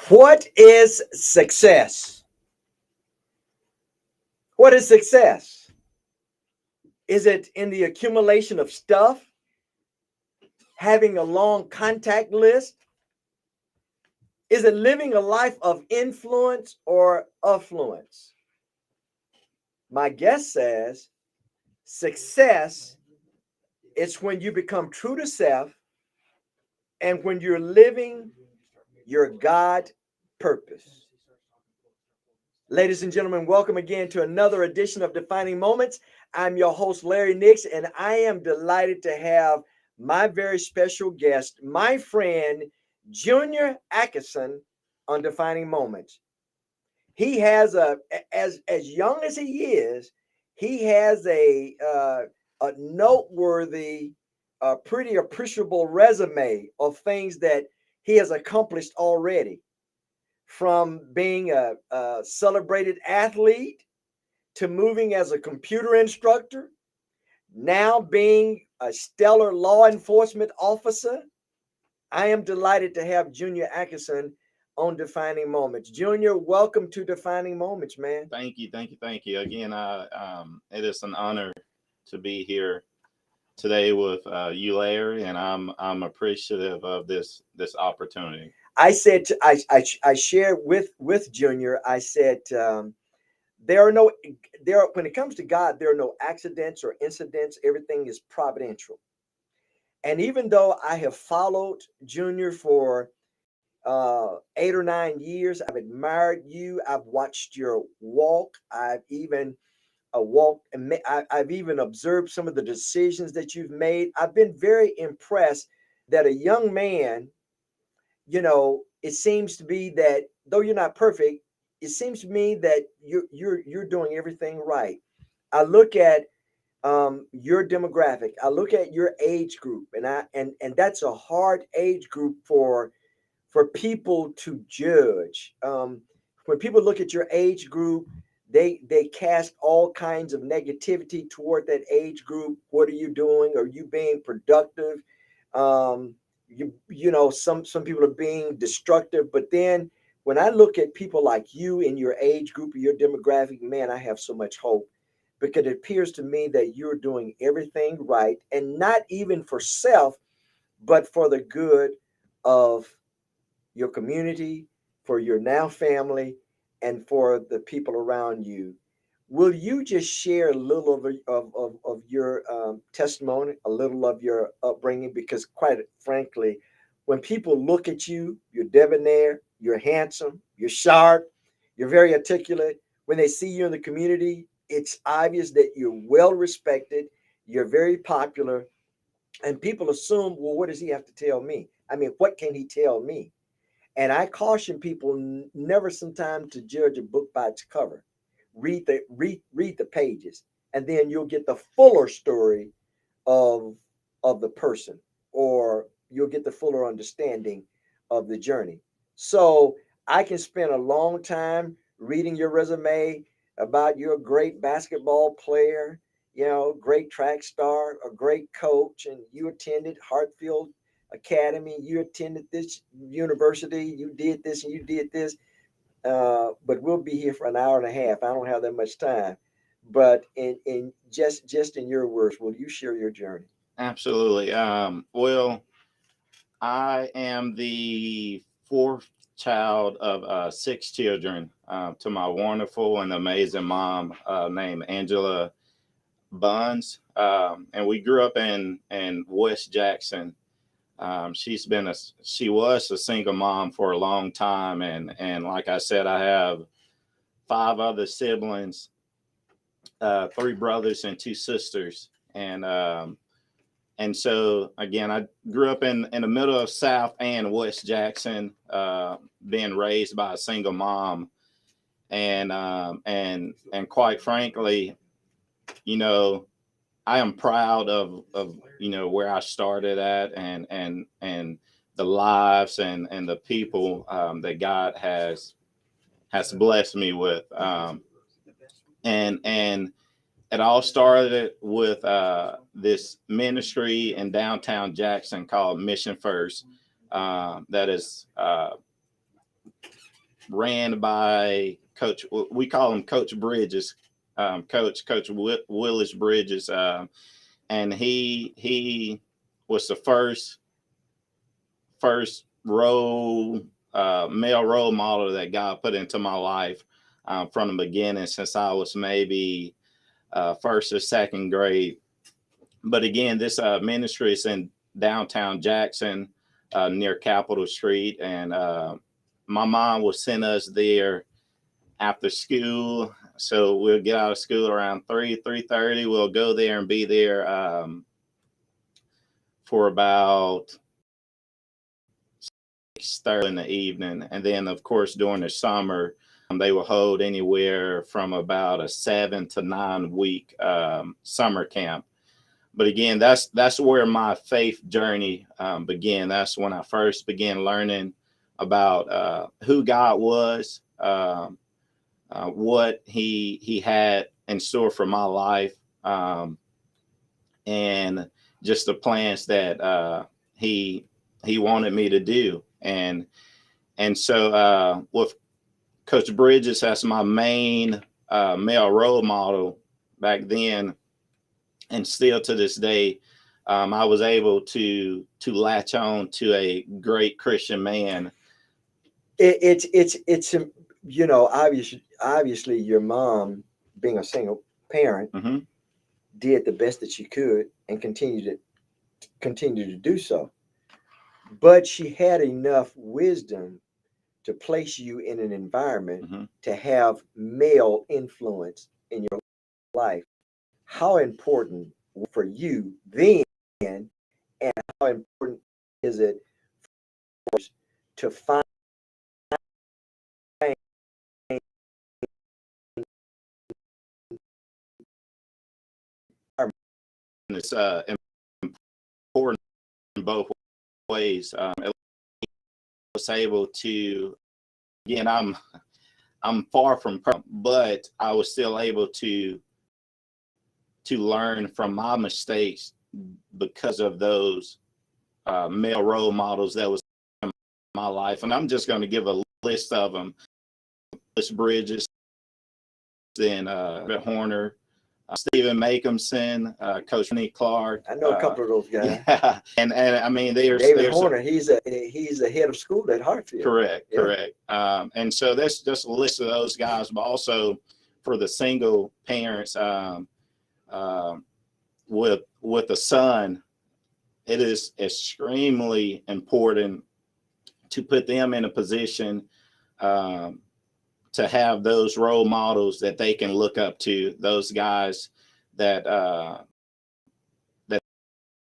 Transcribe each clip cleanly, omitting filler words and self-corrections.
What is success? What is success? Is it in the accumulation of stuff, having a long contact list? Is it living a life of influence or affluence? My guest says success is when you become true to self and when you're living your God purpose. Ladies and gentlemen, welcome again to another edition of Defining Moments. I'm your host, Larry Nix, and I am delighted to have my very special guest, my friend, Junior Atkinson, on Defining Moments. He has as young as he is, he has a noteworthy, pretty appreciable resume of things that he has accomplished already, from being a celebrated athlete to moving as a computer instructor, now being a stellar law enforcement officer. I am delighted to have Junior Atkinson on Defining Moments. Junior, welcome to Defining Moments, man. Thank you. Again, it is an honor to be here today with you, Larry, and I'm appreciative of this opportunity. I shared with Junior. I said there are no there when it comes to God, there are no accidents or incidents. Everything is providential. And even though I have followed Junior for 8 or 9 years, I've admired you. I've watched your walk. I've even walked and I've even observed some of the decisions that you've made. I've been very impressed that a young man, it seems to be that though you're not perfect, it seems to me that you're doing everything right. I look at your demographic. I look at your age group, and that's a hard age group for people to judge. When people look at your age group, they cast all kinds of negativity toward that age group. What are you doing? Are you being productive? Some people are being destructive. But then when I look at people like you in your age group or your demographic, man, I have so much hope, because it appears to me that you're doing everything right, and not even for self, but for the good of your community, for your now family, and for the people around you. Will you just share a little of your testimony, a little of your upbringing? Because, quite frankly, when people look at you, you're debonair, you're handsome, you're sharp, you're very articulate. When they see you in the community, it's obvious that you're well respected, you're very popular, and people assume, well, what does he have to tell me? I mean, what can he tell me? And I caution people never sometime to judge a book by its cover. Read the pages, and then you'll get the fuller story of the person, or you'll get the fuller understanding of the journey. So I can spend a long time reading your resume about you're a great basketball player, great track star, a great coach, and you attended Hartfield Academy, you attended this university, you did this and you did this. But we'll be here for an hour and a half. I don't have that much time. But in just in your words, will you share your journey? Absolutely. Well, I am the fourth child of six children to my wonderful and amazing mom named Angela Buns, and we grew up in West Jackson. She was a single mom for a long time, and like I said, I have five other siblings, three brothers and two sisters, and so again, I grew up in the middle of South and West Jackson, being raised by a single mom, and quite frankly, you know, I am proud of where I started at, and the lives and the people that God has blessed me with, and it all started with this ministry in downtown Jackson called Mission First. That is ran by Coach. We call him Coach Bridges, Coach Willis Bridges, and he was the first male role model that God put into my life from the beginning, since I was maybe first or second grade. But again, this ministry is in downtown Jackson, near Capitol Street, and my mom will send us there after school. So we'll get out of school around 3:30. We'll go there and be there for about 6:30 in the evening. And then, of course, during the summer, they will hold anywhere from about a 7 to 9 week summer camp. But again, that's where my faith journey began. That's when I first began learning about who God was, what He had in store for my life, and just the plans that He wanted me to do. And so with Coach Bridges as my main male role model back then, and still to this day, I was able to latch on to a great Christian man. It's obviously your mom, being a single parent, Mm-hmm. did the best that she could and continue to do so. But she had enough wisdom to place you in an environment Mm-hmm. to have male influence in your life. How important for you then, and how important is it for us to find And it's important in both ways. I was able to, again, I'm far from perfect, but I was still able to learn from my mistakes because of those male role models that was in my life. And I'm just going to give a list of them. Willis Bridges, then Brett Horner, Stephen Makehamson, Coach Nick Clark. I know a couple of those guys. Yeah, and I mean, David Horner, he's the head of school at Hartfield. Correct. And so that's just a list of those guys, but also for the single parents with a son, it is extremely important to put them in a position to have those role models that they can look up to, those guys that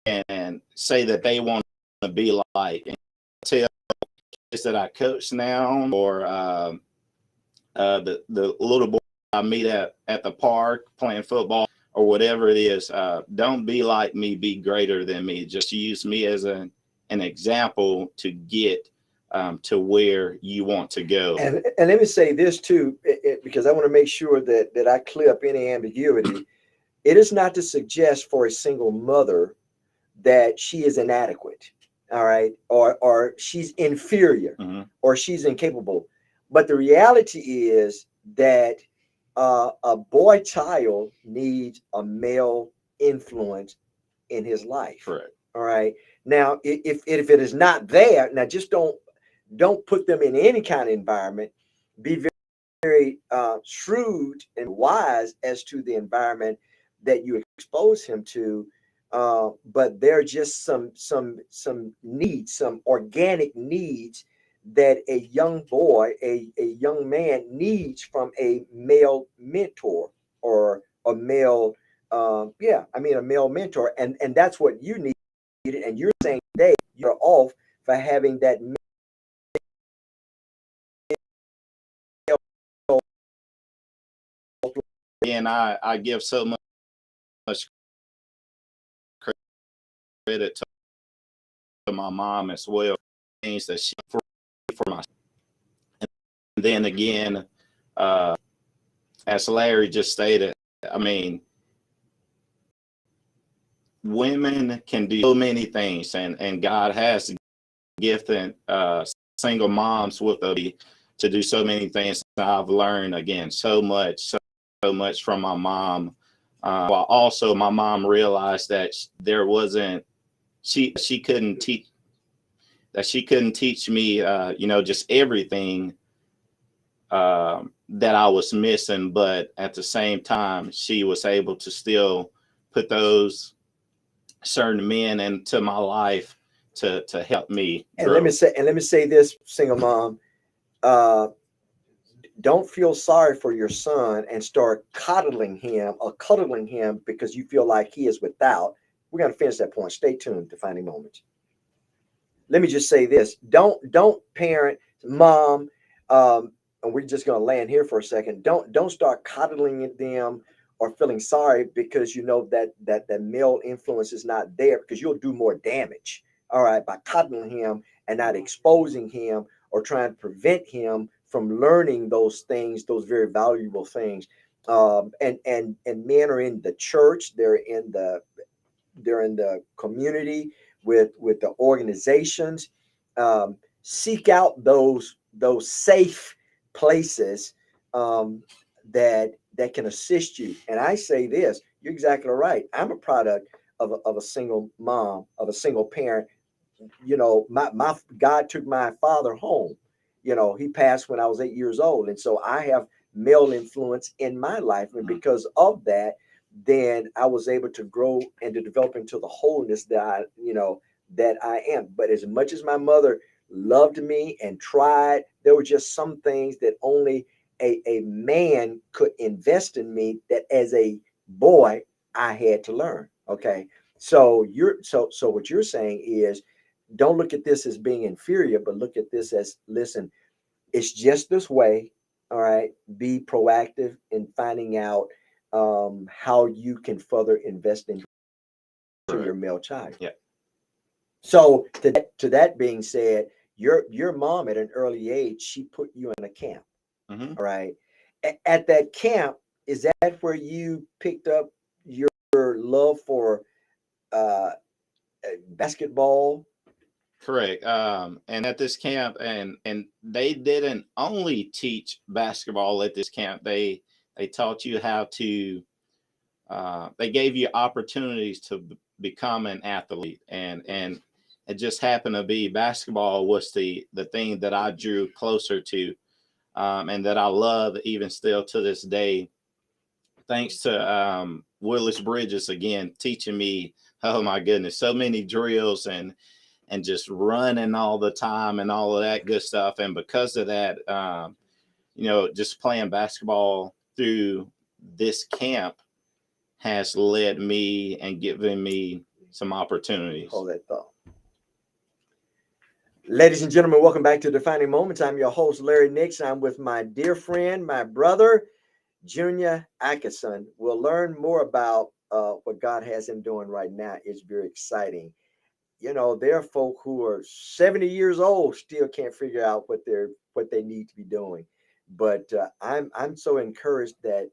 and say that they want to be like. And tell kids that I coach now, or the little boy I meet at the park playing football or whatever it is, don't be like me, be greater than me. Just use me as an example to get to where you want to go. And let me say this too, because I want to make sure that I clear up any ambiguity. It is not to suggest for a single mother that she is inadequate, all right, or she's inferior, Mm-hmm. or she's incapable. But the reality is that a boy child needs a male influence in his life. Correct. All right. Now, if it is not there, now just don't put them in any kind of environment. Be very, very shrewd and wise as to the environment that you expose him to. But there are just some needs, some organic needs that a young boy, a young man needs from a male mentor, or a male, a male mentor, and that's what you need. And you're saying today you're off for having that. And I give so much credit to my mom as well. Things that she for myself. And then again, as Larry just stated, I mean, women can do so many things, and God has gifted single moms with do so many things. I've learned again so much from my mom. While also my mom realized that there wasn't she couldn't teach me just everything that I was missing, but at the same time she was able to still put those certain men into my life to help me And grow. let me say this, single mom, uh, don't feel sorry for your son and start coddling him or cuddling him because you feel like he is without. We're going to finish that point. Stay tuned. Defining Moments. Let me just say this: don't parent, mom, and we're just going to land here for a second. Don't start coddling them or feeling sorry because you know that male influence is not there, because you'll do more damage. All right, by coddling him and not exposing him or trying to prevent him from learning those things, those very valuable things. And men are in the church. They're in the community with the organizations. Seek out those safe places, that can assist you. And I say this: you're exactly right. I'm a product of a single mom, of a single parent. My God took my father home. He passed when I was 8 years old, and so I have male influence in my life, and because of that, then I was able to grow and to develop into the wholeness that I am. But as much as my mother loved me and tried, there were just some things that only a man could invest in me, that as a boy I had to learn. Okay. So what you're saying is, don't look at this as being inferior, but look at this as, listen, it's just this way. All right. Be proactive in finding out how you can further invest into your Correct. male child. Yeah. So to that being said, your mom at an early age, she put you in a camp. Hmm. All right. At that camp, is that where you picked up your love for uh, basketball? Correct. And at this camp, and they didn't only teach basketball at this camp. They taught you how to. They gave you opportunities to become an athlete, and it just happened to be basketball was the thing that I drew closer to, and that I love even still to this day. Thanks to Willis Bridges again teaching me. Oh my goodness, so many drills and just running all the time and all of that good stuff. And because of that, just playing basketball through this camp has led me and given me some opportunities. Hold that thought. Ladies and gentlemen, welcome back to Defining Moments. I'm your host, Larry Nix. I'm with my dear friend, my brother, Junior Atkinson. We'll learn more about what God has him doing right now. It's very exciting. There are folk who are 70 years old still can't figure out what they need to be doing. But I'm so encouraged that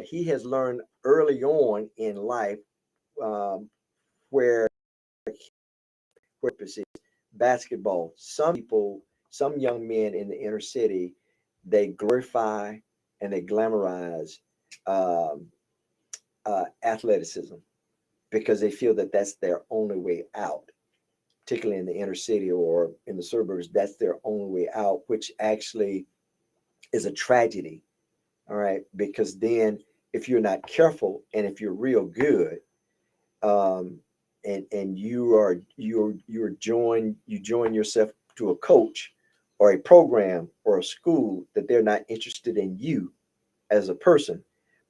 he has learned early on in life, um, where purpose is basketball. Some people, some young men in the inner city, they glorify and they glamorize um, athleticism because they feel that that's their only way out, particularly in the inner city or in the suburbs. That's their only way out, which actually is a tragedy. All right, because then if you're not careful and if you're real good, um, and you join yourself to a coach or a program or a school, that they're not interested in you as a person,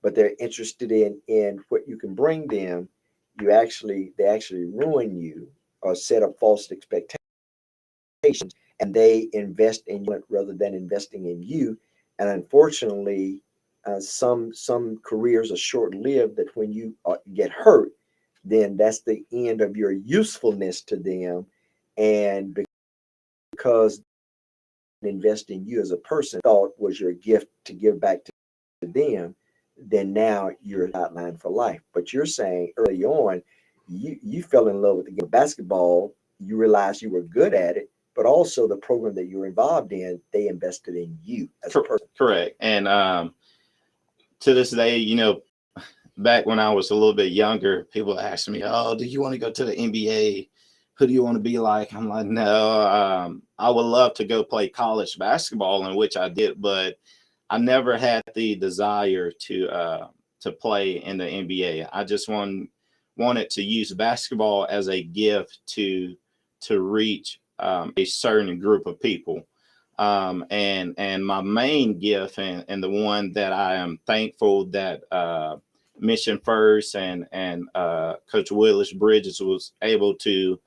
but they're interested in what you can bring them. They actually ruin you or set up false expectations, and they invest in you rather than investing in you. And unfortunately, some careers are short lived. That when you get hurt, then that's the end of your usefulness to them. And because invest in you as a person thought was your gift to give back to them, then now you're outlined for life. But you're saying early on, you fell in love with the game of basketball. You realized you were good at it, but also the program that you're involved in, they invested in you as a person. Correct. And to this day, back when I was a little bit younger, people asked me, "Oh, do you want to go to the NBA? Who do you want to be like?" I'm like, "No, I would love to go play college basketball," in which I did, but I never had the desire to play in the NBA. I just wanted to use basketball as a gift to reach a certain group of people. And my main gift, and the one that I am thankful that Mission First and Coach Willis Bridges was able to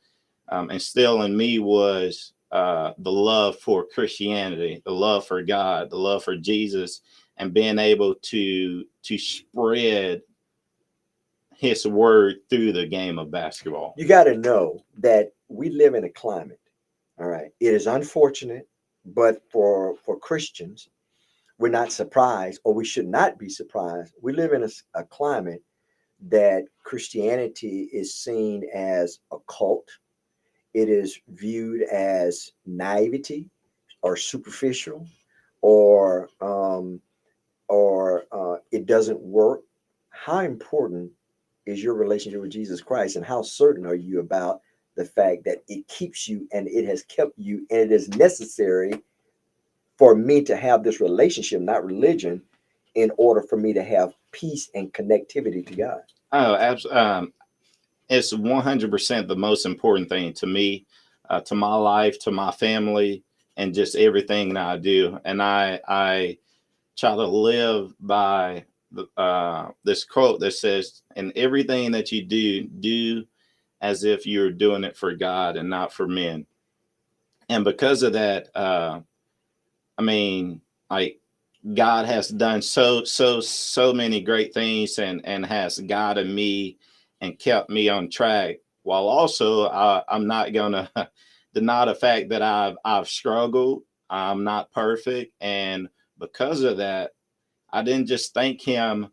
instill in me, was the love for Christianity, the love for God, the love for Jesus, and being able to spread His word through the game of basketball. You got to know that we live in a climate. All right, it is unfortunate, but for Christians, we're not surprised, or we should not be surprised. We live in a climate that Christianity is seen as a cult. It is viewed as naivety or superficial, or it doesn't work. How important is your relationship with Jesus Christ, and how certain are you about the fact that it keeps you and it has kept you, and it is necessary for me to have this relationship, not religion, in order for me to have peace and connectivity to God? Oh, absolutely. It's 100% the most important thing to me, to my life, to my family, and just everything that I do. And I try to live by this quote that says, "In everything that you do as if you're doing it for God and not for men." And because of that, I mean, like, God has done so many great things, and has guided me and kept me on track. While also, I'm not gonna deny the fact that I've struggled. I'm not perfect, and because of that, I didn't just thank Him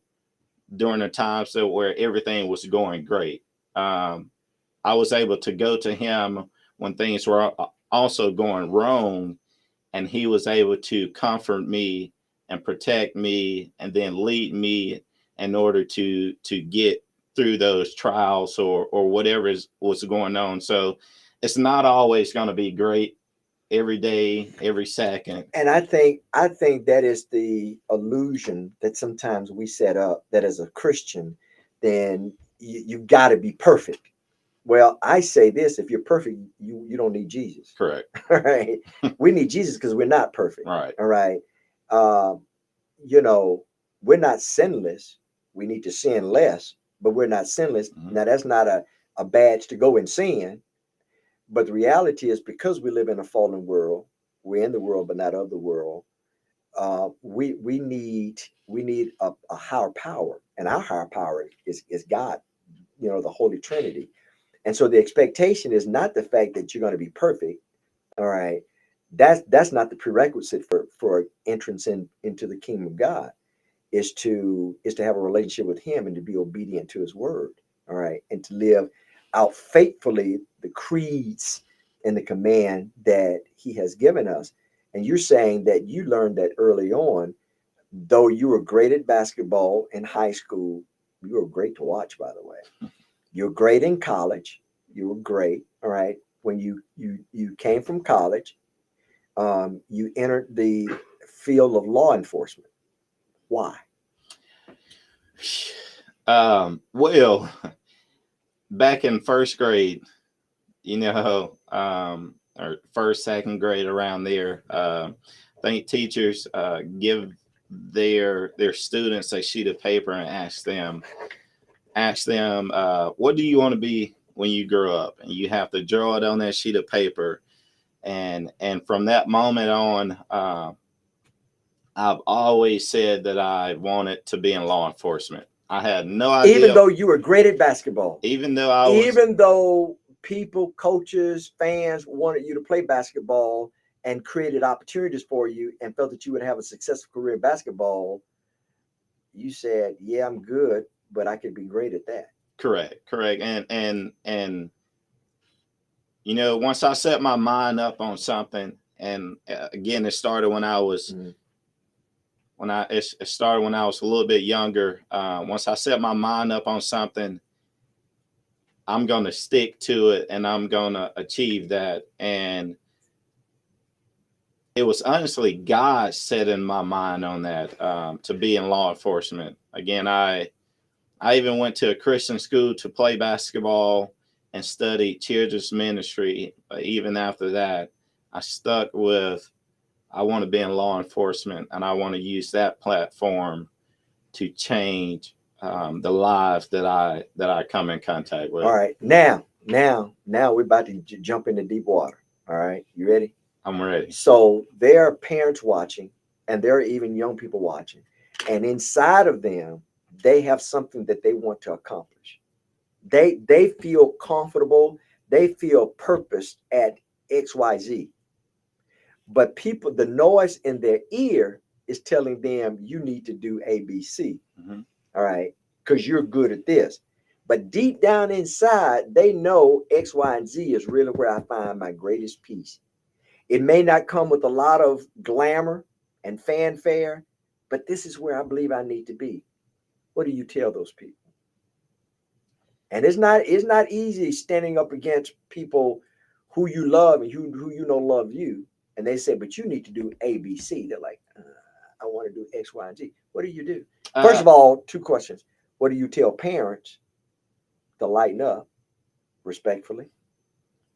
during the times that where everything was going great. I was able to go to Him when things were also going wrong, and He was able to comfort me and protect me, and then lead me in order to get through those trials, or whatever was going on. So it's not always going to be great every day, every second. And I think that is the illusion that sometimes we set up, that as a Christian, then you've got to be perfect. Well, I say this: if you're perfect, you don't need Jesus. Correct. All right, we need Jesus because we're not perfect. Right. All right, um, you know, we're not sinless. We need to sin less, but we're not sinless. Mhm. Now, that's not a badge to go and sin. But the reality is, because we live in a fallen world, we're in the world, but not of the world. We need a higher power, and our higher power is God. The Holy Trinity. And so the expectation is not the fact that you're going to be perfect. All right, that's not the prerequisite for entrance into the kingdom of God. Is to have a relationship with Him and to be obedient to His word. All right, and to live out faithfully the creeds and the command that He has given us. And you're saying that you learned that early on, though you were great at basketball in high school. You were great to watch, by the way. You're great in college. You were great. All right. When you came from college, you entered the field of law enforcement. Why? Well, back in first grade, or first, second grade, around there, I think teachers give their students a sheet of paper and ask them, what do you want to be when you grow up? And you have to draw it on that sheet of paper. And from that moment on, I've always said that I wanted to be in law enforcement. I had no idea. Even though you were great at basketball, even though I was, even though people, coaches, fans wanted you to play basketball and created opportunities for you and felt that you would have a successful career in basketball, you said, "Yeah, I'm good, but I could be great at that." correct. And once I set my mind up on something, and again, it started when I was it started when I was a little bit younger. Once I set my mind up on something, I'm going to stick to it and I'm going to achieve that. And it was honestly God setting my mind on that, to be in law enforcement. Again, I even went to a Christian school to play basketball and studied children's ministry. But even after that, I stuck with, I want to be in law enforcement, and I want to use that platform to change the lives that I come in contact with. All right, now we're about to jump into deep water. All right, you ready? I'm ready. So there are parents watching, and there are even young people watching, and inside of them, they have something that they want to accomplish. They feel comfortable, they feel purpose at XYZ. But people, the noise in their ear is telling them you need to do ABC. Mm-hmm. All right, because you're good at this. But deep down inside, they know X, Y, and Z is really where I find my greatest peace. It may not come with a lot of glamour and fanfare, but this is where I believe I need to be. What do you tell those people? And it's not easy standing up against people who you love and who you know love you, and they say, but you need to do ABC. They're like, I want to do X, Y, and Z. What do you do? First of all, two questions. What do you tell parents to lighten up respectfully?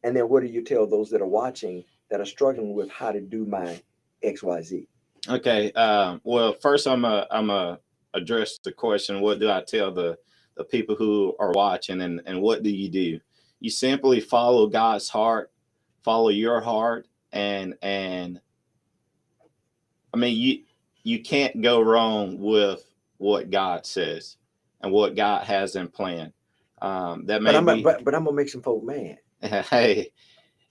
And then what do you tell those that are watching that are struggling with how to do my XYZ? Okay. Well, first I'm a address the question. What do I tell the people who are watching, and what do? You simply follow God's heart, follow your heart, and I mean, you can't go wrong with what God says and what God has in plan. That may but I'm gonna make some folk mad. Hey,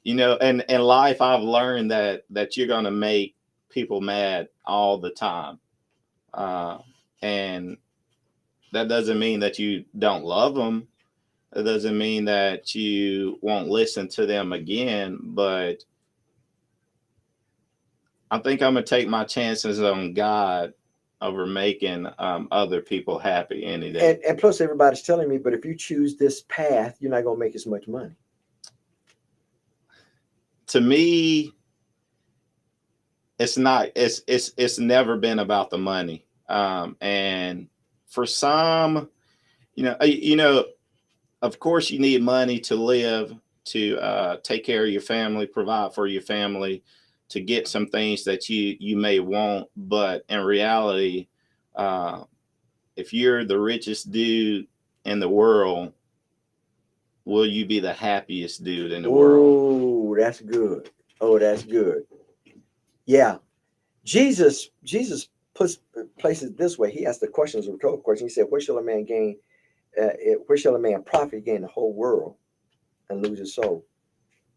and in life, I've learned that you're gonna make people mad all the time, and that doesn't mean that you don't love them. It doesn't mean that you won't listen to them again. But I think I'm gonna take my chances on God over making other people happy any day. And plus, everybody's telling me, but if you choose this path, you're not gonna make as much money. To me, it's not. It's never been about the money. And for some, of course, you need money to live, to take care of your family, provide for your family, to get some things that you may want. But in reality, if you're the richest dude in the world, will you be the happiest dude in the world? Oh, that's good. Oh, that's good. Yeah. Jesus places it this way. He asked the question as a rhetorical question. He said, where shall a man gain, where shall a man profit gain the whole world and lose his soul?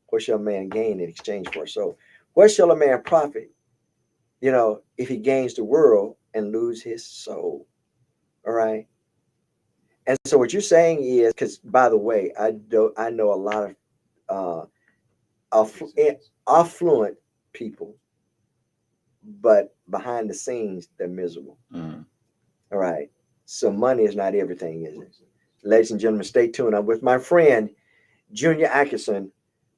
What shall a man gain in exchange for a soul? What shall a man profit, if he gains the world and lose his soul? All right. And so what you're saying is, because by the way, I know a lot of affluent people, but behind the scenes they're miserable. Mm. All right. So money is not everything, is it? Ladies and gentlemen, stay tuned. I'm with my friend Junior Atkinson.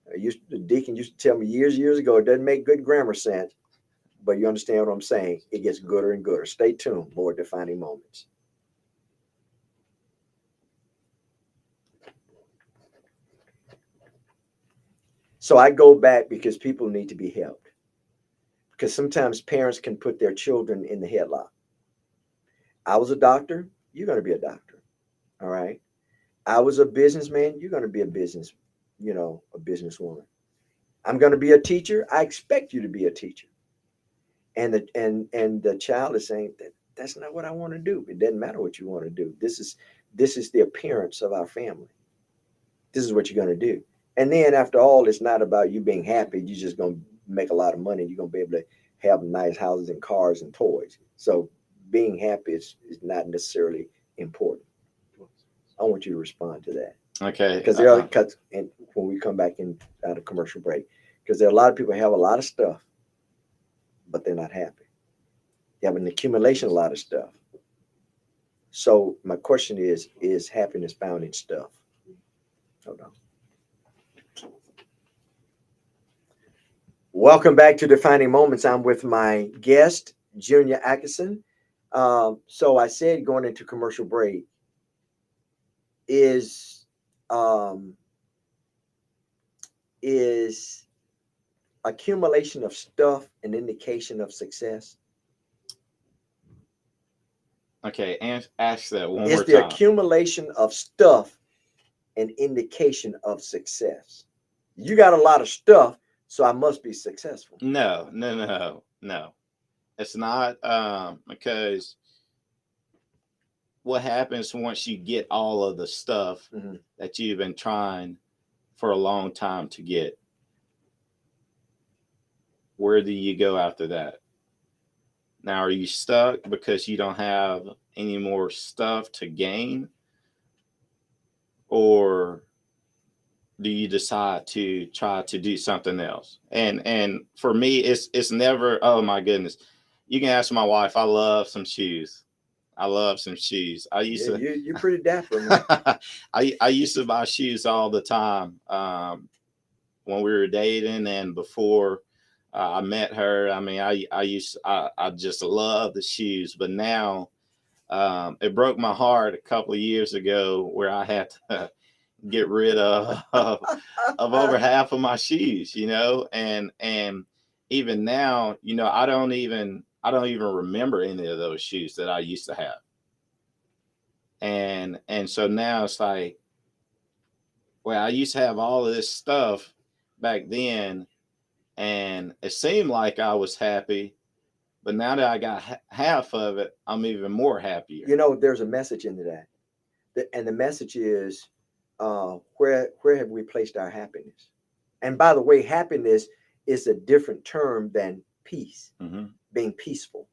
The deacon used to tell me years ago, it doesn't make good grammar sense, but you understand what I'm saying. It gets gooder and gooder. Stay tuned. More defining moments. So I go back because people need to be helped. Because sometimes parents can put their children in the headlock. I was a doctor, you're going to be a doctor. All right. I was a businessman, you're going to be a businesswoman. I'm going to be a teacher, I expect you to be a teacher. And the child is saying that's not what I want to do. It doesn't matter what you want to do. This is the appearance of our family. This is what you're going to do. And then after all, it's not about you being happy. You're just going to make a lot of money. You're going to be able to have nice houses and cars and toys. So being happy is not necessarily important. I want you to respond to that. Okay. Because there are cuts and when we come back in out of commercial break, because there are a lot of people who have a lot of stuff, but they're not happy. They have an accumulation of a lot of stuff. So my question is happiness found in stuff? Hold on. Welcome back to Defining Moments. I'm with my guest, Junior Atkinson. So I said going into commercial break is um, is accumulation of stuff an indication of success? Okay. And ask that one Is more the time. accumulation of stuff an indication of success? You got a lot of stuff, so I must be successful. No, no, no, no. It's not because what happens once you get all of the stuff Mhm. that you've been trying for a long time to get? Where do you go after that? Now, are you stuck because you don't have any more stuff to gain? Or do you decide to try to do something else? And for me, it's never, oh my goodness. You can ask my wife, I love some shoes. I love some shoes. I used Yeah, to you're pretty dapper, man. I used to buy shoes all the time when we were dating and before I met her. I mean, I just love the shoes, but now it broke my heart a couple of years ago where I had to get rid of over half of my shoes, and even now, I don't even remember any of those shoes that I used to have. And so now it's like, well, I used to have all of this stuff back then, and it seemed like I was happy, but now that I got half of it, I'm even more happier. There's a message into that. And the message is where have we placed our happiness? And by the way, happiness is a different term than peace, Hmm. being peaceful.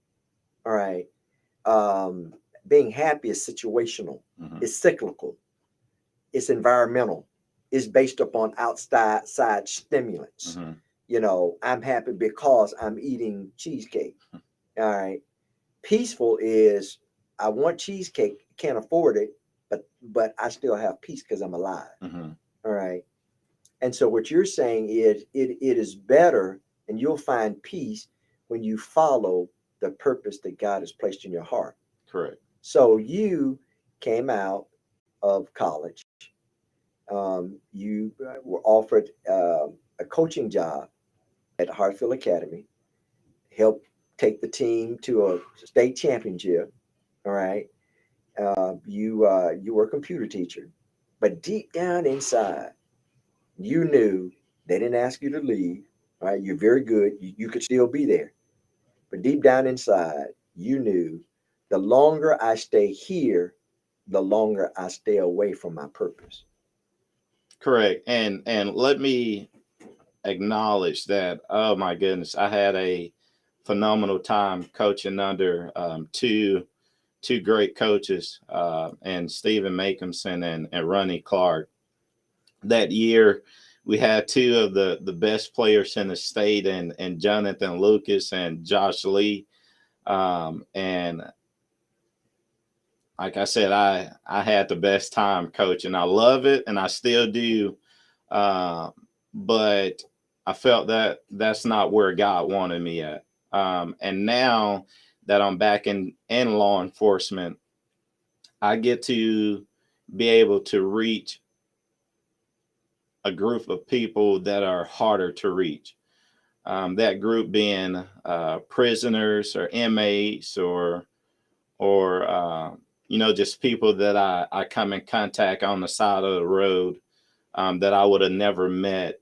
All right. Um, Being happy is situational, Hmm. it's cyclical, it's environmental, it's based upon outside stimulants. Hmm. I'm happy because I'm eating cheesecake. All right. Peaceful is I want cheesecake, can't afford it, but I still have peace because I'm alive. Hmm. All right. And so what you're saying is it is better and you'll find peace when you follow the purpose that God has placed in your heart. Correct. So you came out of college. You were offered a coaching job at Hartfield Academy, helped take the team to a state championship. All right. You were a computer teacher, but deep down inside, you knew they didn't ask you to leave. Right? You're very good. You could still be there, but deep down inside, you knew the longer I stay here, the longer I stay away from my purpose. Correct. And let me acknowledge that, oh my goodness, I had a phenomenal time coaching under two great coaches, and Stephen Makinson and Ronnie Clark. That year, we had two of the best players in the state, and Jonathan Lucas and Josh Lee. And like I said, I had the best time coaching. I love it, and I still do. Uh, but I felt that that's not where God wanted me at. And now that I'm back in law enforcement, I get to be able to reach a group of people that are harder to reach. That group being prisoners or inmates or just people that I come in contact on the side of the road that I would have never met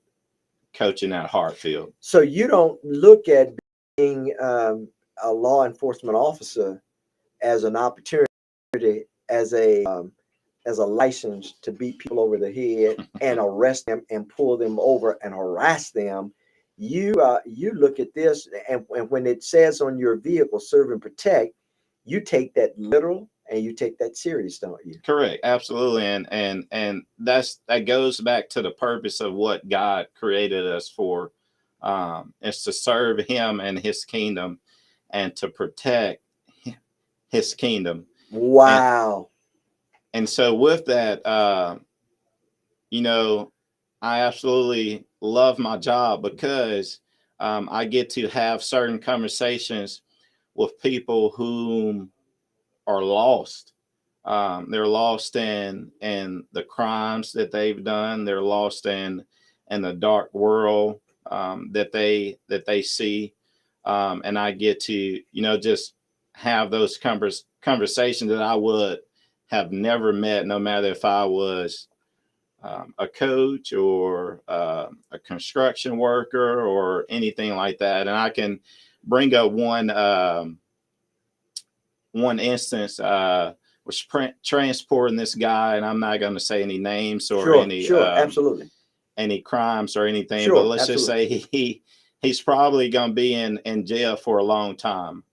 coaching at Hartfield. So you don't look at being a law enforcement officer as an opportunity, as a license to beat people over the head and arrest them and pull them over and harass them. You look at this and when it says on your vehicle serve and protect, you take that literal and you take that serious, don't you? Correct, absolutely, and that goes back to the purpose of what God created us for, is to serve Him and His kingdom, and to protect His kingdom. Wow. And so with that, you know, I absolutely love my job because I get to have certain conversations with people who are lost. They're lost in the crimes that they've done. They're lost in the dark world that they see, and I get to, you know, just have those conversations that I would have never met, no matter if I was a coach or a construction worker or anything like that. And I can bring up one instance. Was transporting this guy, and I'm not going to say any names or Sure, sure, absolutely. any crimes or anything, but Sure, let's just absolutely. say he's probably going to be in jail for a long time.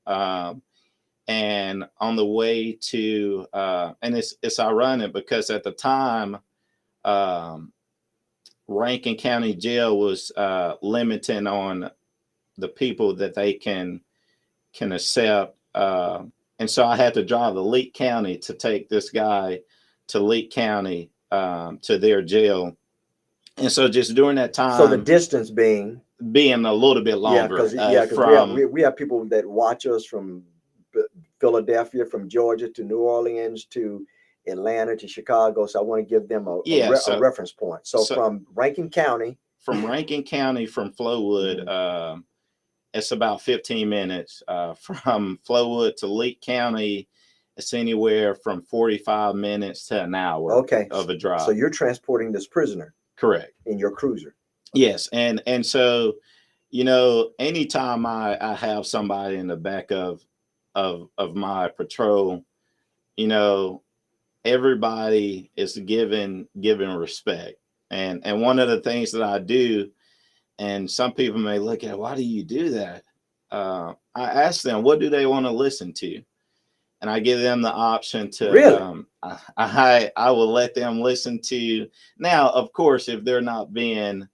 And on the way to and it's ironic because at the time, um, Rankin County Jail was limiting on the people that they can accept. And so I had to drive to Leake County to take this guy to Leake County, to their jail. And so just during that So the time, distance being, being a little bit yeah, longer because yeah, because we have from, we have people that watch us from Philadelphia, from Georgia to New Orleans to Atlanta to Chicago. So I want to give them yeah, a reference point. So so from Rankin County, from Rankin County, from Flowood, it's about 15 minutes. From Flowood to Leake County, it's anywhere from 45 minutes to an hour okay, of a so drive. you're transporting this prisoner Correct. in your cruiser. Yes, and so, you know, anytime I have somebody in the back of my patrol, you know, everybody is given respect. And one of the things that I do, and some people may look at, why do you do that? I ask them, what do they want to listen to? And I give them the option to, Really? I will let them listen to. Now, of course, if they're not being,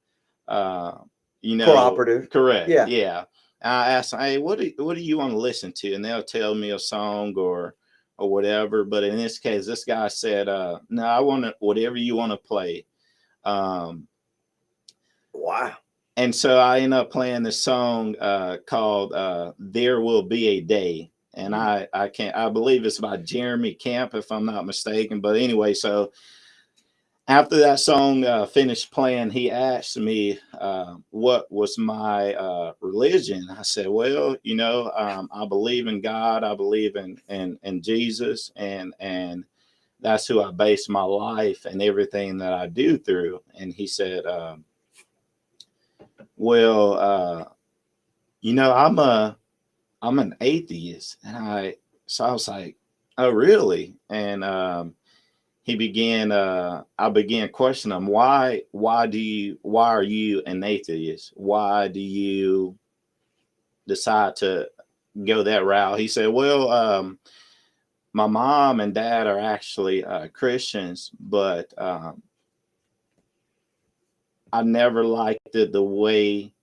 uh, you know, Cooperative. correct, Yeah. yeah. I ask them, hey, what do you want to listen to? And they'll tell me a song or whatever. But in this case, this guy said, no, I want whatever you want to play. Um, Wow. and so I end up playing this song called "There Will Be a Day," and I believe it's by Jeremy Camp, if I'm not mistaken. But anyway, so after that song finished playing, he asked me what was my religion. I said, well, you know, I believe in God, I believe in Jesus, and that's who I base my life and everything that I do through. And he said, well, you know, I'm an atheist. And I was like, oh, really? And I began questioning him, why are you an atheist? Why do you decide to go that route? He said, well, my mom and dad are actually Christians, but I never liked the way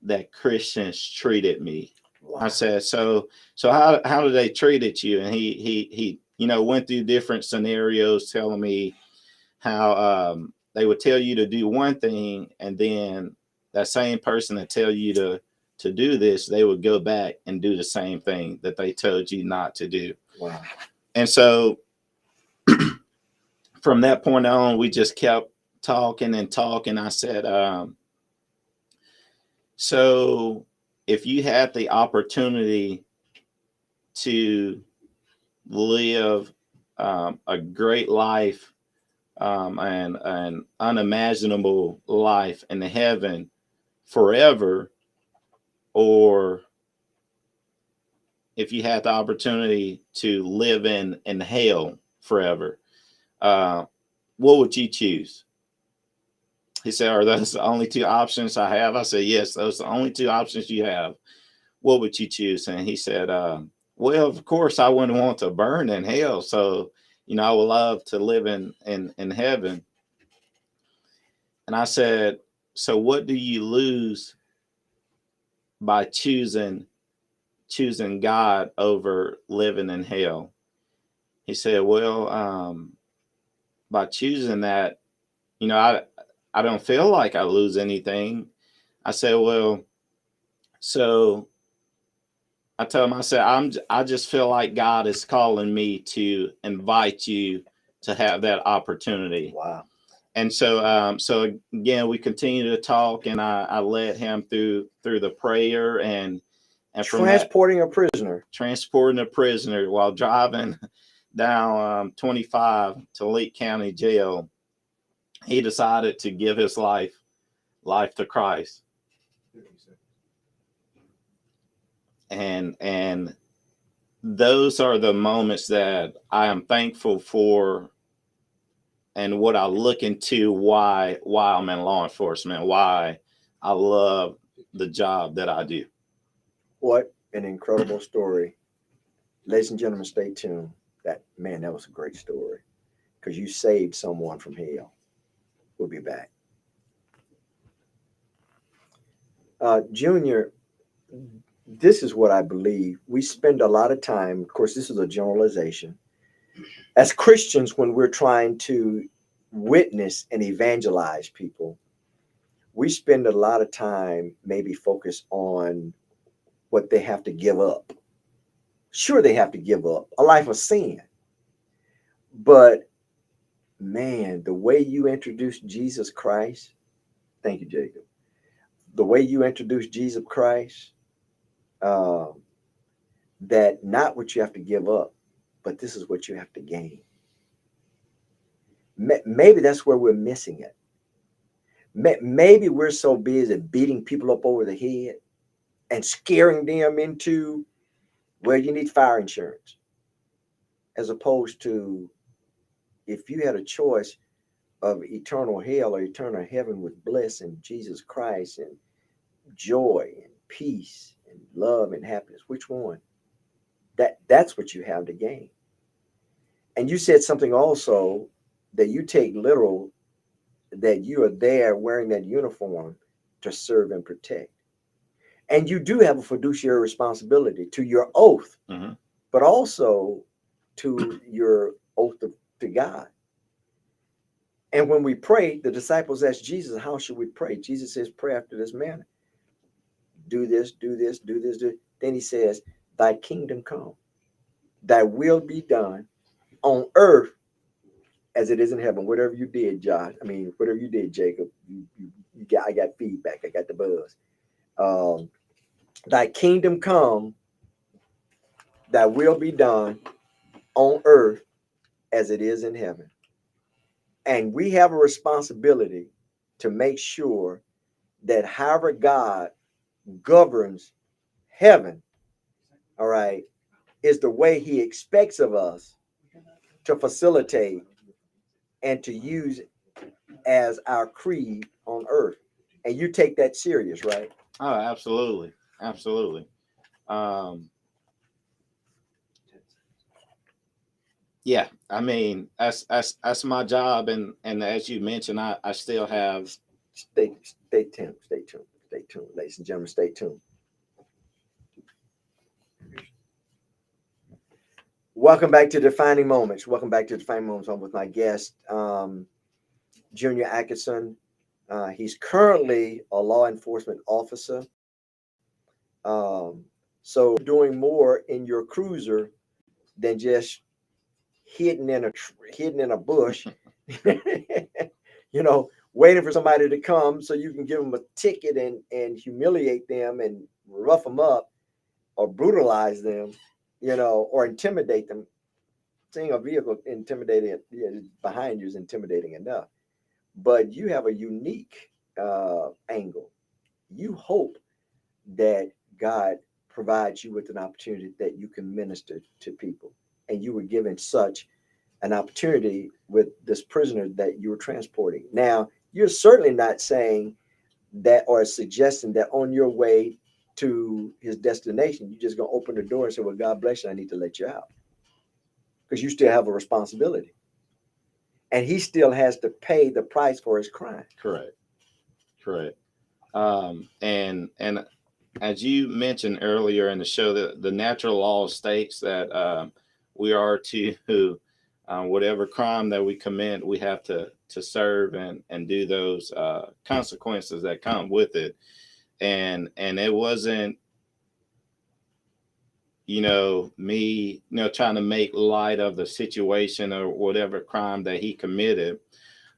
that Christians treated me. Wow. I said, so how do they treated you? And he you know, went through different scenarios, telling me how they would tell you to do one thing, and then that same person that tell you to do this, they would go back and do the same thing that they told you not to do. Wow. And so from that point on, we just kept talking and talking. I said, so if you had the opportunity to live a great life, and an unimaginable life in heaven forever, or if you had the opportunity to live in hell forever, uh, what would you choose? He said, are those the only two options I have? I said, yes, those are the only two options you have. What would you choose? And he said, well, of course, I wouldn't want to burn in hell. So, I would love to live in heaven. And I said, so what do you lose by choosing God over living in hell? He said, well, by choosing that, I don't feel like I lose anything. I said, well, so I told him, I said, I just feel like God is calling me to invite you to have that opportunity. Wow. And so again, we continue to talk, and I led him through the prayer, and from that, transporting a prisoner while driving down 25 to Lake County Jail. He decided to give his life to Christ. And those are the moments that I am thankful for, and what I look into why I'm in law enforcement, why I love the job that I do. What an incredible story. Ladies and gentlemen, stay tuned. That was a great story, because you saved someone from hell. We'll be back. Junior, this is what I believe. We spend a lot of time, of course, this is a generalization. As Christians, when we're trying to witness and evangelize people, we spend a lot of time maybe focused on what they have to give up. Sure, they have to give up a life of sin. But man, the way you introduced Jesus Christ, thank you, Jacob. The way you introduced Jesus Christ, that not what you have to give up, but this is what you have to gain. Maybe that's where we're missing it. Maybe we're so busy beating people up over the head and scaring them into, well, you need fire insurance, as opposed to, if you had a choice of eternal hell or eternal heaven with bliss in Jesus Christ and joy and peace and love and happiness, which one? That's what you have to gain. And you said something also that you take literal, that you are there wearing that uniform to serve and protect. And you do have a fiduciary responsibility to your oath, Mm-hmm. but also to your oath to God. And when we pray, the disciples asked Jesus, how should we pray? Jesus says, pray after this manner. Do this, do this, do this, do. Then he says, thy kingdom come, thy will be done on earth as it is in heaven. Whatever you did, Josh, whatever you did, Jacob, I got feedback. I got the buzz. Thy kingdom come, thy will be done on earth as it is in heaven. And we have a responsibility to make sure that however God governs heaven, all right, is the way he expects of us to facilitate and to use as our creed on earth. And you take that serious, right? Oh, absolutely. Absolutely. Yeah, that's my job, and as you mentioned, I still have. Stay tuned, ladies and gentlemen, stay tuned. Welcome back to Defining Moments. I'm with my guest, Junior Atkinson. He's currently a law enforcement officer. So doing more in your cruiser than just hidden in a bush, waiting for somebody to come so you can give them a ticket and humiliate them and rough them up or brutalize them, or intimidate them. Seeing a vehicle intimidating behind you is intimidating enough. But you have a unique angle. You hope that God provides you with an opportunity that you can minister to people. And you were given such an opportunity with this prisoner that you were transporting. Now, you're certainly not saying that or suggesting that on your way to his destination, you're just gonna open the door and say, "Well, God bless you. I need to let you out," because you still have a responsibility, and he still has to pay the price for his crime. Correct. Correct. And as you mentioned earlier in the show, the natural law states that we are to whatever crime that we commit, we have to serve and do those consequences that come with it. And it wasn't, me, trying to make light of the situation or whatever crime that he committed,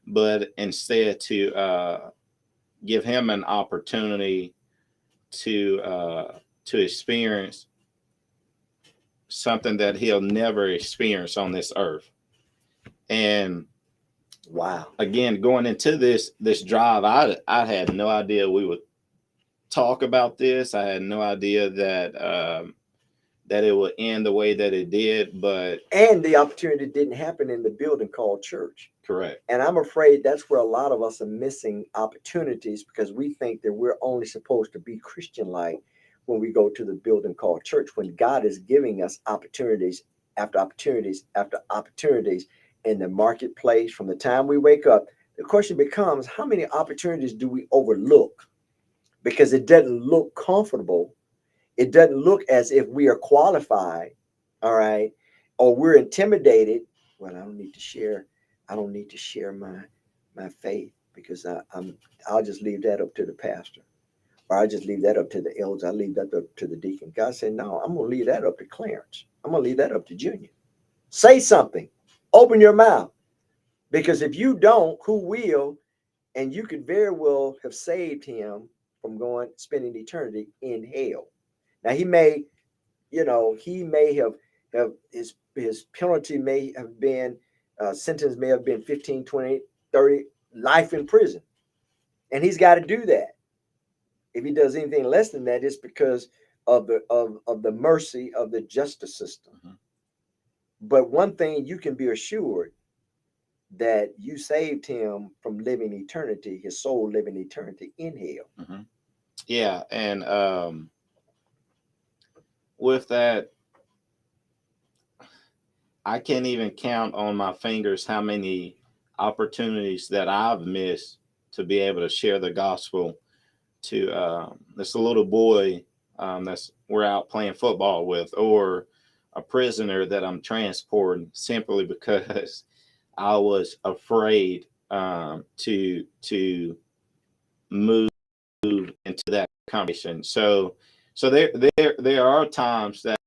but instead to give him an opportunity to experience something that he'll never experience on this earth. And Wow. again, going into this drive, I had no idea we would talk about this. I had no idea that it would end the way that it did, but And the opportunity didn't happen in the building called church. correct. And I'm afraid that's where a lot of us are missing opportunities, because we think that we're only supposed to be Christian-like when we go to the building called church, when God is giving us opportunities after opportunities after opportunities in the marketplace from the time we wake up. The question becomes, how many opportunities do we overlook because it doesn't look comfortable? It doesn't look as if we are qualified, all right, or we're intimidated. Well, I don't need to share my faith, because I'll just leave that up to the pastor, or I'll just leave that up to the elders. I'll leave that up to the deacon. God said, no, I'm gonna leave that up to Clarence. I'm gonna leave that up to Junior. Say something, open your mouth, because if you don't, who will? And you could very well have saved him from spending eternity in hell. Now he may have his penalty may have been sentence may have been 15, 20, 30 life in prison. And he's got to do that. If he does anything less than that, it's because of the mercy of the justice system. Mhm. But one thing you can be assured, that you saved him from living eternity, his soul living eternity in hell. Mhm. Yeah, and with that, I can't even count on my fingers how many opportunities that I've missed to be able to share the gospel to this little boy that's we're out playing football with, or a prisoner that I'm transporting, simply because I was afraid to move into that conversation. So there are times that,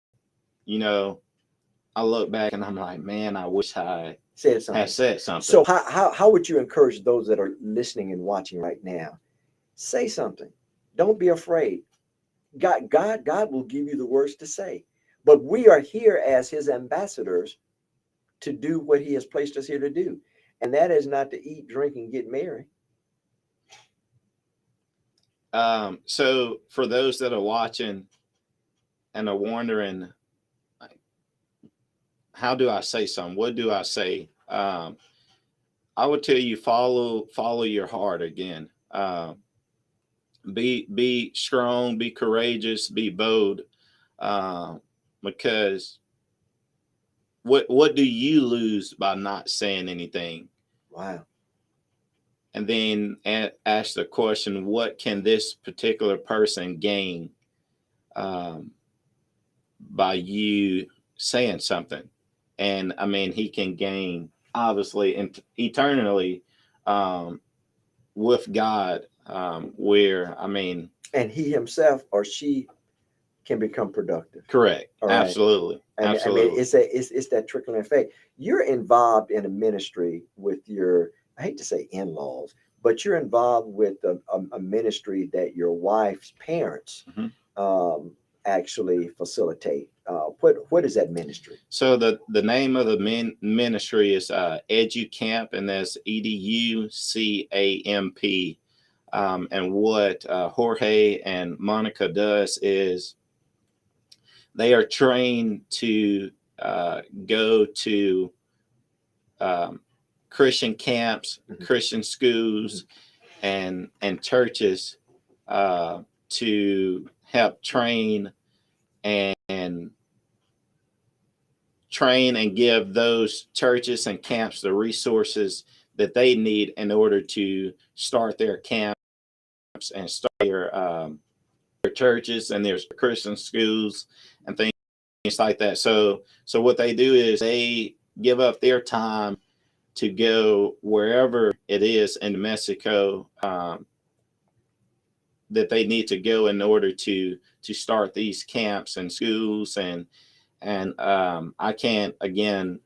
I look back and I'm like, man, I wish I Said something. had said something. So how would you encourage those that are listening and watching right now? Say something. Don't be afraid. God will give you the words to say. But we are here as his ambassadors to do what he has placed us here to do. And that is not to eat, drink, and get merry. So for those that are watching and are wondering, like, how do I say something? What do I say? I would tell you, follow your heart again. Be strong, be courageous, be bold. Because what do you lose by not saying anything? Wow. And then ask the question, what can this particular person gain by you saying something? And I mean, he can gain, obviously, and eternally with God, where, I mean, And he himself or she can become productive. correct. All right. Absolutely. I mean, Absolutely. it's that trickling effect. You're involved in a ministry with your, I hate to say in-laws, but you're involved with a ministry that your wife's parents Mhm. actually facilitate. What is that ministry? So the name of the ministry is EduCamp, and that's EduCamp. And what Jorge and Monica does is they are trained to go to Christian camps, Christian schools, and churches to help train and give those churches and camps the resources that they need in order to start their camps and start their churches and their Christian schools and things like that. So what they do is they give up their time to go wherever it is in Mexico that they need to go in order to start these camps and schools. And I can't, again,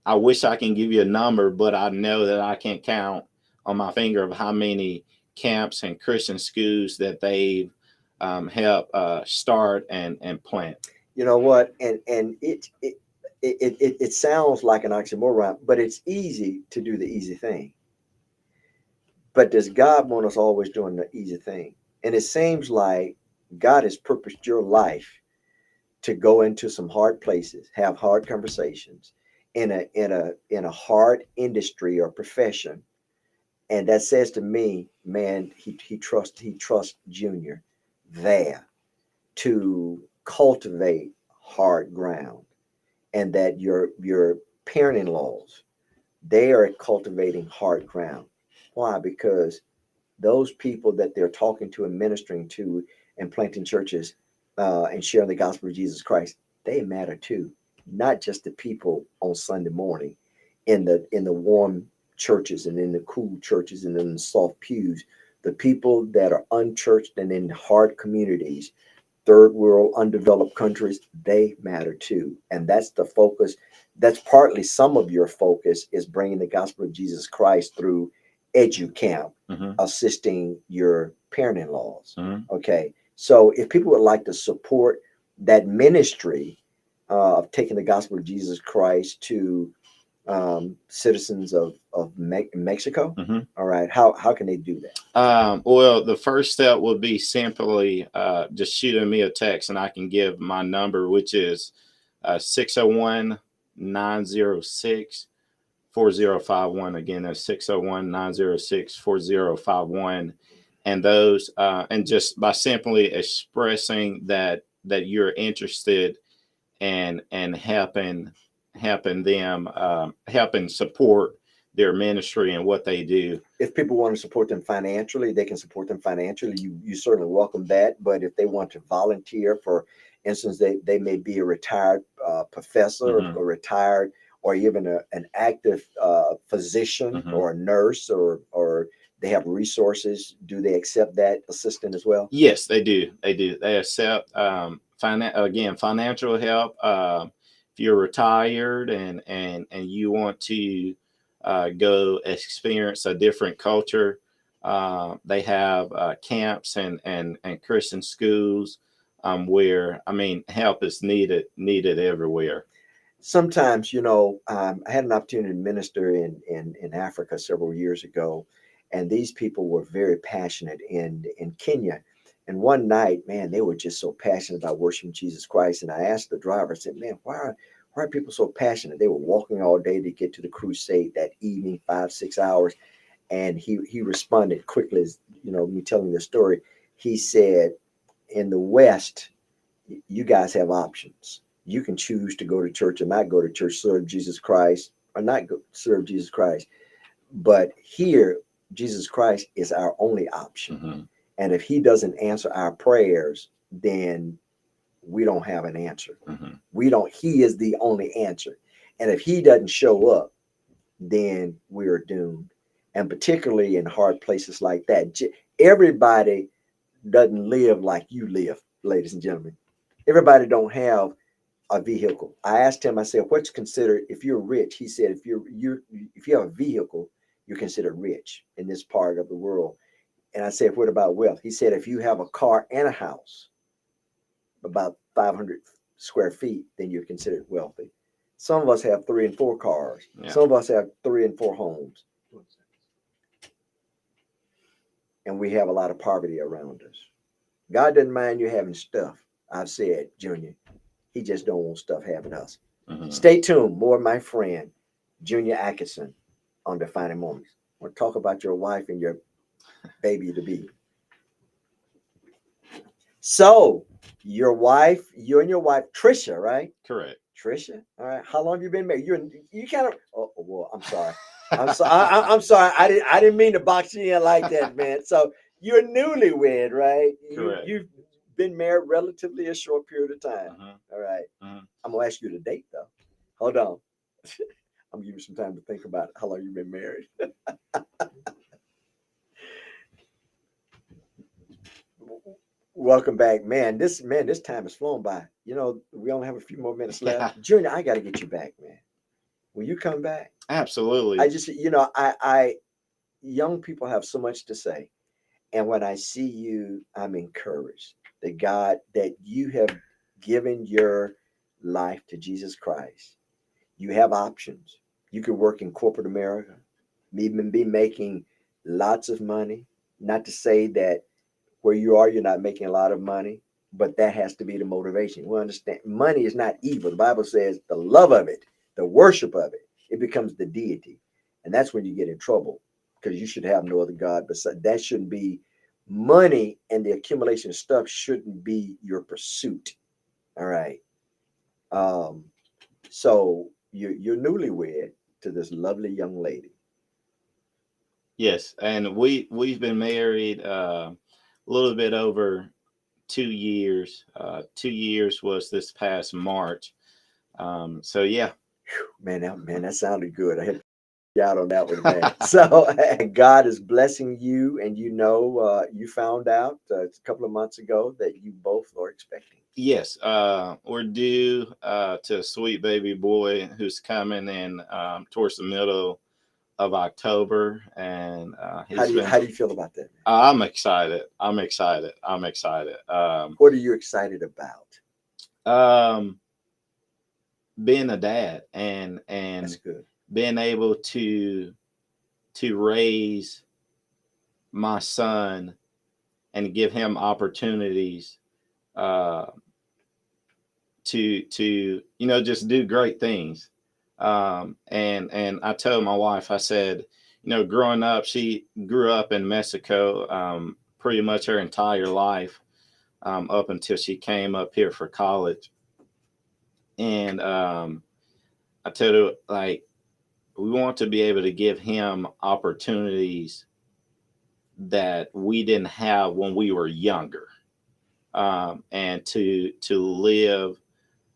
I wish I can give you a number, but I know that I can't count on my finger of how many camps and Christian schools that they've helped start and plant. You know what? And it sounds like an oxymoron, but it's easy to do the easy thing. But does God want us always doing the easy thing? And it seems like God has purposed your life to go into some hard places, have hard conversations in a hard industry or profession. And that says to me, man, he trusts Junior there to cultivate hard ground, and that your parent-in-laws, they are cultivating hard ground. Why? Because those people that they're talking to and ministering to and planting churches and sharing the gospel of Jesus Christ, they matter too. Not just the people on Sunday morning in the warm churches and in the cool churches and in the soft pews. The people that are unchurched and in hard communities, third world, undeveloped countries, they matter too. And that's the focus. That's partly some of your focus is bringing the gospel of Jesus Christ through EduCamp, assisting your parent-in-laws. Okay. So if people would like to support that ministry of taking the gospel of Jesus Christ to citizens of Mexico, all right, how can they do that? Well, the first step would be simply just shooting me a text, and I can give my number, which is 601-906 4051. Again, that's 601-906 4051. And those, and just by simply expressing that you're interested in helping them, helping support their ministry and what they do. If people want to support them financially, they can support them financially. You certainly welcome that. But if they want to volunteer, for instance, they may be a retired professor or retired, or even an active physician or a nurse, or they have resources, do they accept that assistance as well? Yes, they do. They accept financial help. If you're retired and you want to go experience a different culture, they have camps and Christian schools where, I mean, help is needed everywhere. Sometimes, I had an opportunity to minister in Africa several years ago, and these people were very passionate in Kenya. And one night, man, they were just so passionate about worshiping Jesus Christ. And I asked the driver, I said, man, why are people so passionate? They were walking all day to get to the crusade that evening, 5-6 hours. And he responded quickly, as me telling the story. He said, in the West, you guys have options. You can choose to go to church or not go to church, serve Jesus Christ or not serve Jesus Christ. But here, Jesus Christ is our only option. And if he doesn't answer our prayers, then we don't have an answer. He is the only answer. And if he doesn't show up, then we're doomed. And particularly in hard places like that, everybody doesn't live like you live, ladies and gentlemen. Everybody don't have a vehicle. I asked him, I said, what's considered, if you're rich? He said, if you have a vehicle, you're considered rich in this part of the world. And I said, what about wealth? He said, if you have a car and a house, about 500 square feet, then you're considered wealthy. Some of us have 3 and 4 cars. Yeah. Some of us have 3 and 4 homes. And we have a lot of poverty around us. God doesn't mind you having stuff. I've said, Junior, he just don't want stuff having us. Stay tuned. More of my friend, Junior Atkinson, on Defining Moments. We'll talk about your wife and your baby to be. So your wife, you and your wife, Trisha, right? Correct. Trisha. All right. How long have you been married? You kind of. Oh, well, I'm sorry. I'm sorry. I'm sorry. I didn't mean to box you in like that, man. So you're newlywed, right? Correct. You've been married relatively a short period of time. Uh-huh. All right. Uh-huh. I'm gonna ask you to date though. Hold on. I'm gonna give you some time to think about how long you've been married. Welcome back, man. This time has flown by. You know, we only have a few more minutes Yeah, left. Junior, I got to get you back, man. Will you come back? I absolutely. just, I young people have so much to say, and when I see you, I'm encouraged that God, that you have given your life to Jesus Christ. You have options. You could work in corporate America, even be making lots of money. Not to say that where you are, you're not making a lot of money, but that has to be the motivation. We understand money is not evil. The Bible says the love of it, the worship of it, it becomes the deity. And that's when you get in trouble because you should have no other God. But that shouldn't be money, and the accumulation of stuff shouldn't be your pursuit. All right. Um, so you're newlywed to this lovely young lady. Yes, and we've been married a little bit over 2 years. 2 years was this past March. So yeah. Man, that sounded good. I had you out on that one, man. So and God is blessing you, and you found out a couple of months ago that you both are expecting. Yes, we're due to a sweet baby boy who's coming in towards the middle of October, and How he's do you been. how do you feel about that, man? I'm excited. I'm excited. I'm excited. What are you excited about? Um, being a dad That's and good. being able to raise my son and give him opportunities uh, to just do great things. And I told my wife, I said, growing up, she grew up in Mexico pretty much her entire life up until she came up here for college. And I told her, like, we want to be able to give him opportunities that we didn't have when we were younger, and to live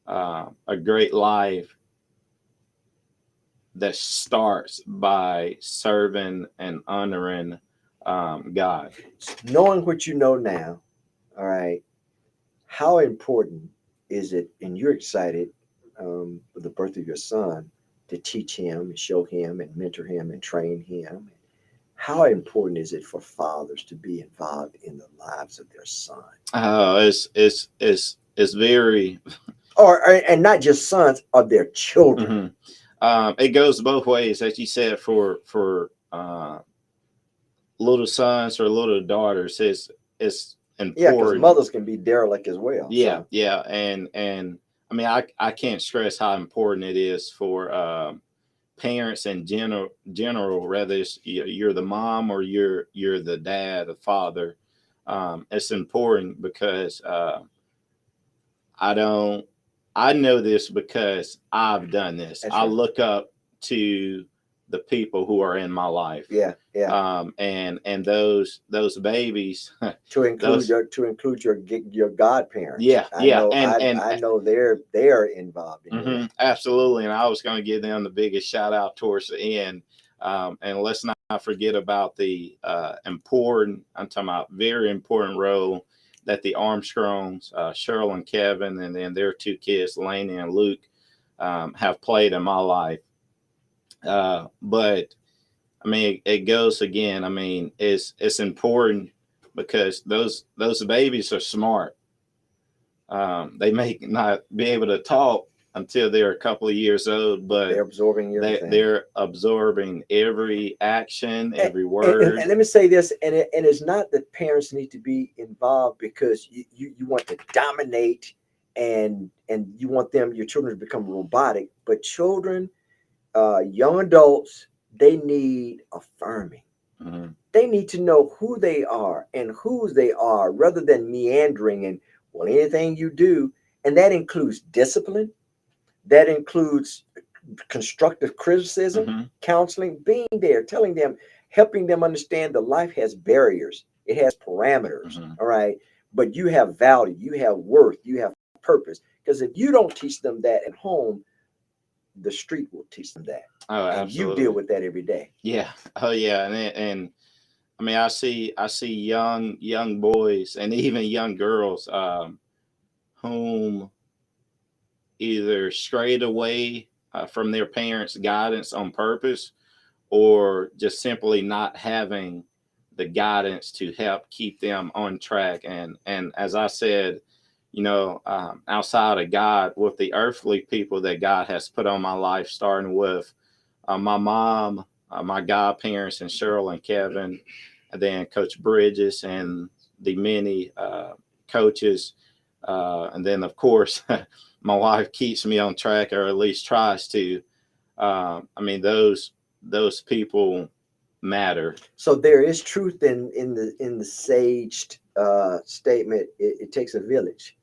a great life that starts by serving and honoring God. Knowing what you know now, all right. How important is it, and you're excited for the birth of your son, to teach him and show him and mentor him and train him? How important is it for fathers to be involved in the lives of their son? It's very. And not just sons, of their children. Mhm. It goes both ways, as you said, for little sons or little daughters. It's Yeah, because important. mothers can be derelict as well. Yeah, So yeah, and I mean, I can't stress how important it is for parents in general, whether you're the mom or you're the dad, the father. It's important because I don't. I know this because I've done this. that's I right. look up to the people who are in my life, Yeah. and those babies, those. To include your godparents. Yeah, I yeah, know and I know they're involved in your life. absolutely. And I was going to give them the biggest shout out towards the end. And let's not forget about the important, I'm talking about very important role that the Armstrongs, Cheryl and Kevin, and then their two kids, Lainey and Luke, have played in my life. But I mean, it goes again. I mean, it's important because those babies are smart. They may not be able to talk until they're a couple of years old, They're but absorbing everything. they're absorbing every action, And, every and word. let me say this, and it's not that parents need to be involved because you want to dominate and you want your children to become robotic, but children, young adults, they need affirming. Mhm. They need to know who they are and whose they are rather than meandering and, well, anything you do. And that includes discipline, that includes constructive criticism, Mhm. counseling, being there, telling them, helping them understand that life has barriers, it has parameters. Mhm. All right. But you have value, you have worth, you have purpose. Because if you don't teach them that at home, the street will teach them that. Oh, And you deal absolutely. with that every day. Yeah. Oh, yeah. And I mean, I see young boys and even young girls, whom either strayed away from their parents' guidance on purpose, or just simply not having the guidance to help keep them on track. And as I said, outside of God, with the earthly people that God has put on my life, starting with my mom, my godparents, and Cheryl and Kevin, and then Coach Bridges and the many coaches, and then of course my wife keeps me on track, or at least tries to. I mean, those people matter. So there is truth in the saged statement. It takes a village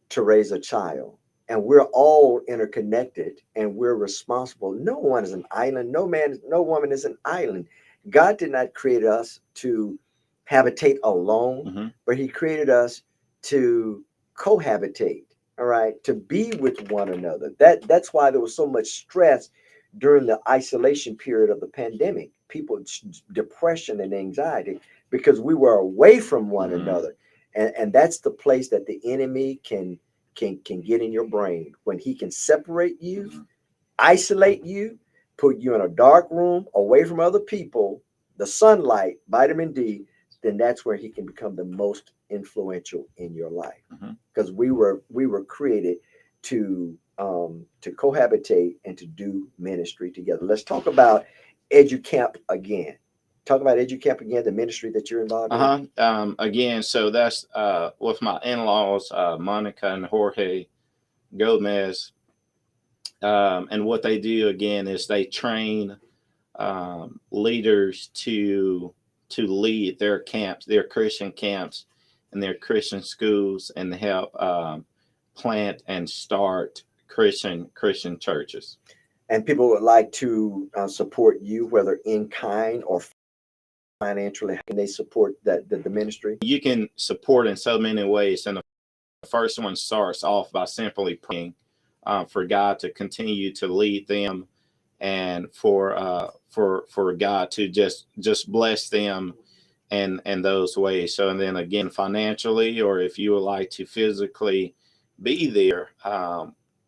to raise a child, and we're all interconnected, and we're responsible. No one is an island. No man, no woman is an island. God did not create us to habitate alone, Hmm. but He created us to cohabitate. All right, to be with one another. That's why there was so much stress during the isolation period of the pandemic. People, depression and anxiety, because we were away from one Hmm. another, and that's the place that the enemy can get in your brain, when he can separate you, Hmm. isolate you, put you in a dark room away from other people, the sunlight, vitamin D. Then that's where he can become the most influential in your life, Hmm. because we were created to cohabitate and to do ministry together. Let's talk about EduCamp again. Talk about EduCamp again, the ministry that you're involved in. Again, so that's with my in-laws, Monica and Jorge Gomez. And what they do again is they train leaders to lead their camps, their Christian camps, and their Christian schools, and help plant and start Christian churches. And people would like to support you, whether in kind or financially. How can they support the ministry? You can support in so many ways, and the first one starts off by simply praying for God to continue to lead them, and for God to just bless them and those ways. So, and then again, financially, or if you would like to physically be there,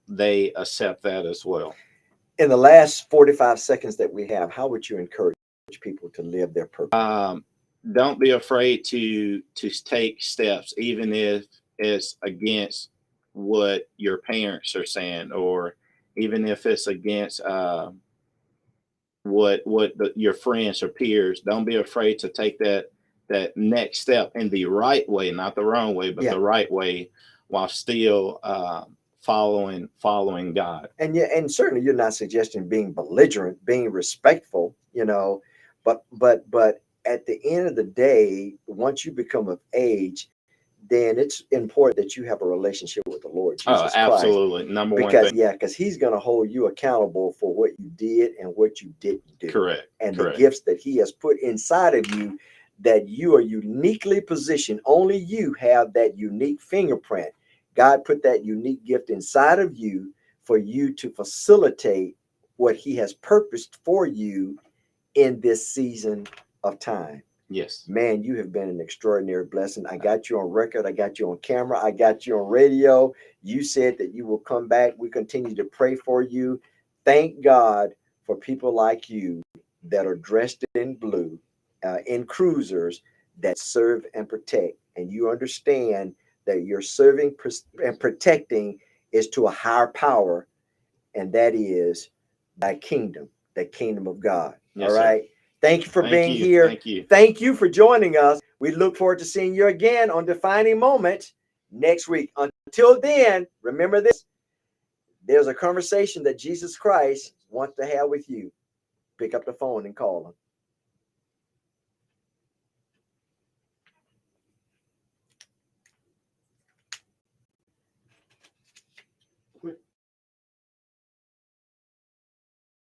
they accept that as well. In the last 45 seconds that we have, how would you encourage people to live their purpose? Don't be afraid to take steps, even if it's against what your parents are saying, or even if it's against your friends or peers. Don't be afraid to take that next step in the right way, not the wrong way, but Yeah. the right way, while still following God. And yeah, and certainly you're not suggesting being belligerent, being respectful, but at the end of the day, once you become of age, then it's important that you have a relationship with the Lord Oh, Jesus Christ. absolutely. Number one Because thing. yeah, because he's going to hold you accountable for what you did and what you didn't do, Correct. and the Correct. gifts that he has put inside of you, that you are uniquely positioned. Only you have that unique fingerprint. God put that unique gift inside of you for you to facilitate what he has purposed for you in this season of time. Yes. Man, you have been an extraordinary blessing. I got you on record. I got you on camera. I got you on radio. You said that you will come back. We continue to pray for you. Thank God for people like you that are dressed in blue, in cruisers, that serve and protect. And you understand that your serving and protecting is to a higher power, and that is thy kingdom, the kingdom of God. Yes, All sir. right. Thank you for Thank being you. here. Thank you. Thank you for joining us. We look forward to seeing you again on Defining Moments next week. Until then, remember this: there's a conversation that Jesus Christ wants to have with you. Pick up the phone and call him.